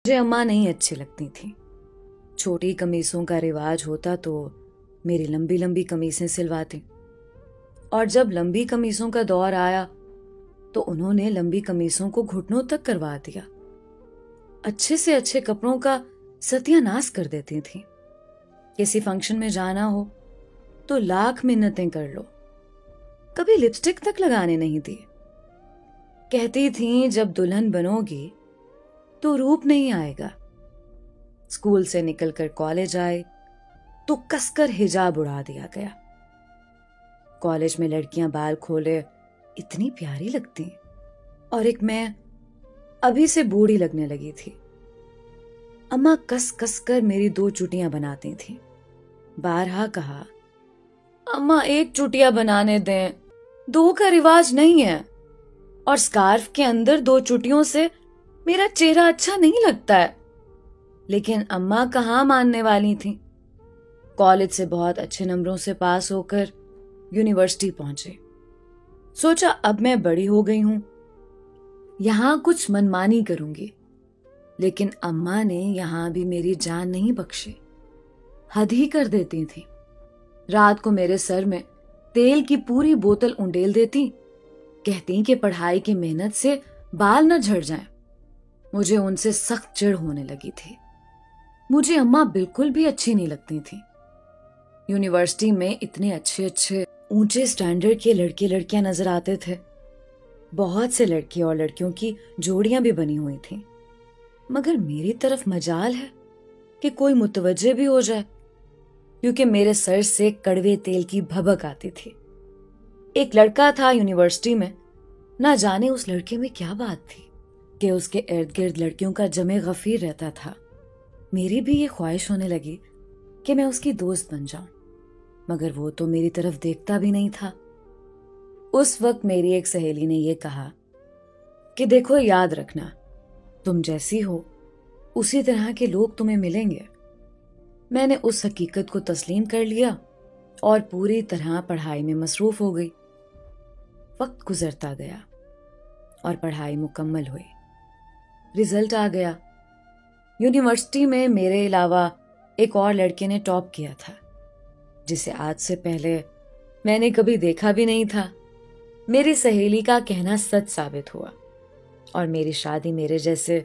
मुझे अम्मा नहीं अच्छी लगती थी। छोटी कमीज़ों का रिवाज होता तो मेरी लंबी लंबी कमीज़ें सिलवाती, और जब लंबी कमीज़ों का दौर आया तो उन्होंने लंबी कमीज़ों को घुटनों तक करवा दिया। अच्छे से अच्छे कपड़ों का सत्यानाश कर देती थी। किसी फंक्शन में जाना हो तो लाख मिन्नतें कर लो, कभी लिपस्टिक तक लगाने नहीं दी। कहती थीं जब दुल्हन बनोगी तो रूप नहीं आएगा। स्कूल से निकलकर कॉलेज आए तो कसकर हिजाब उड़ा दिया गया। कॉलेज में लड़कियां बाल खोले इतनी प्यारी लगती, और एक मैं अभी से बूढ़ी लगने लगी थी। अम्मा कस कस कर मेरी 2 चुटियां बनाती थीं। बारहा कहा, अम्मा 1 चुटिया बनाने दें, 2 का रिवाज नहीं है, और स्कार्फ के अंदर 2 चुटियों से मेरा चेहरा अच्छा नहीं लगता है। लेकिन अम्मा कहाँ मानने वाली थी। कॉलेज से बहुत अच्छे नंबरों से पास होकर यूनिवर्सिटी पहुंचे। सोचा अब मैं बड़ी हो गई हूं, यहां कुछ मनमानी करूंगी। लेकिन अम्मा ने यहां भी मेरी जान नहीं बख्शी, हद ही कर देती थी। रात को मेरे सर में तेल की पूरी बोतल उंडेल देती, कहती कि पढ़ाई की मेहनत से बाल न झड़ जाएं। मुझे उनसे सख्त चिढ़ होने लगी थी। मुझे अम्मा बिल्कुल भी अच्छी नहीं लगती थी। यूनिवर्सिटी में इतने अच्छे अच्छे ऊंचे स्टैंडर्ड के लड़के लड़कियां नजर आते थे। बहुत से लड़के और लड़कियों की जोड़ियां भी बनी हुई थीं, मगर मेरी तरफ मजाल है कि कोई मुतवज्जे भी हो जाए, क्योंकि मेरे सर से कड़वे तेल की भभक आती थी। एक लड़का था यूनिवर्सिटी में, ना जाने उस लड़के में क्या बात थी कि उसके इर्द गिर्द लड़कियों का जमे गफीर रहता था। मेरी भी ये ख्वाहिश होने लगी कि मैं उसकी दोस्त बन जाऊं, मगर वो तो मेरी तरफ देखता भी नहीं था। उस वक्त मेरी एक सहेली ने यह कहा कि देखो, याद रखना, तुम जैसी हो उसी तरह के लोग तुम्हें मिलेंगे। मैंने उस हकीकत को तस्लीम कर लिया और पूरी तरह पढ़ाई में मसरूफ हो गई। वक्त गुजरता गया और पढ़ाई मुकम्मल हुई। रिजल्ट आ गया। यूनिवर्सिटी में मेरे अलावा एक और लड़के ने टॉप किया था, जिसे आज से पहले मैंने कभी देखा भी नहीं था। मेरी सहेली का कहना सच साबित हुआ और मेरी शादी मेरे जैसे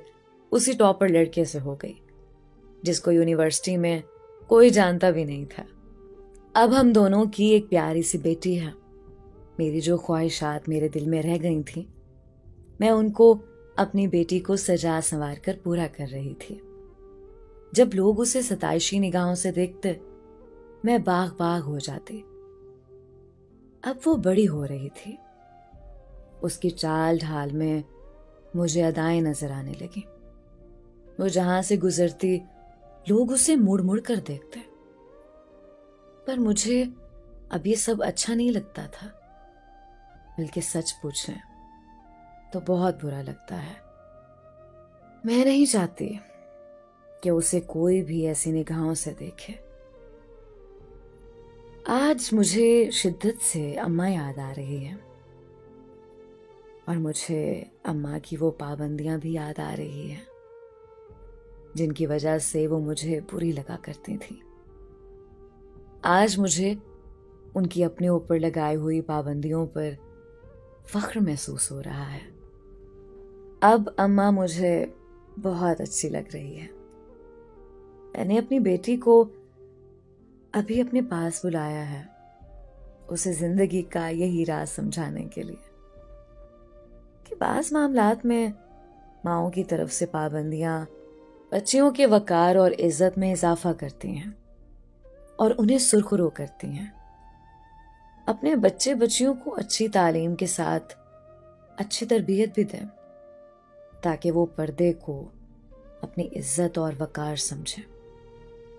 उसी टॉपर लड़के से हो गई, जिसको यूनिवर्सिटी में कोई जानता भी नहीं था। अब हम दोनों की एक प्यारी सी बेटी है। मेरी जो ख्वाहिशात मेरे दिल में रह गई थी, मैं उनको अपनी बेटी को सजा संवार कर पूरा कर रही थी। जब लोग उसे सताइशी निगाहों से देखते, मैं बाग बाग हो जाती। अब वो बड़ी हो रही थी। उसकी चाल ढाल में मुझे अदाएं नजर आने लगी। वो जहां से गुजरती, लोग उसे मुड़ मुड़ कर देखते। पर मुझे अब ये सब अच्छा नहीं लगता था, बल्कि सच पूछें तो बहुत बुरा लगता है। मैं नहीं चाहती कि उसे कोई भी ऐसी निगाहों से देखे। आज मुझे शिद्दत से अम्मा याद आ रही है, और मुझे अम्मा की वो पाबंदियां भी याद आ रही हैं, जिनकी वजह से वो मुझे बुरी लगा करती थी। आज मुझे उनकी अपने ऊपर लगाई हुई पाबंदियों पर फख्र महसूस हो रहा है। अब अम्मा मुझे बहुत अच्छी लग रही है। मैंने अपनी बेटी को अभी अपने पास बुलाया है, उसे जिंदगी का यही राज समझाने के लिए कि बाज़ मामलात में माओं की तरफ से पाबंदियां बच्चियों के वकार और इज्जत में इजाफा करती हैं और उन्हें सुरखरू करती हैं। अपने बच्चे बच्चियों को अच्छी तालीम के साथ अच्छी तरबियत भी दें, ताकि वो पर्दे को अपनी इज्जत और वकार समझें,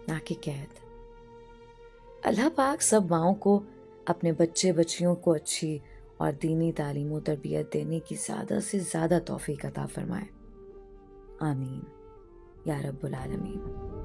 ना कि कैद। अल्लाह पाक सब माओं को अपने बच्चे बच्चियों को अच्छी और दीनी तालीम और तरबियत देने की ज़्यादा से ज़्यादा तौफीक अता फरमाए। आमीन या रब्बुल आलमीन।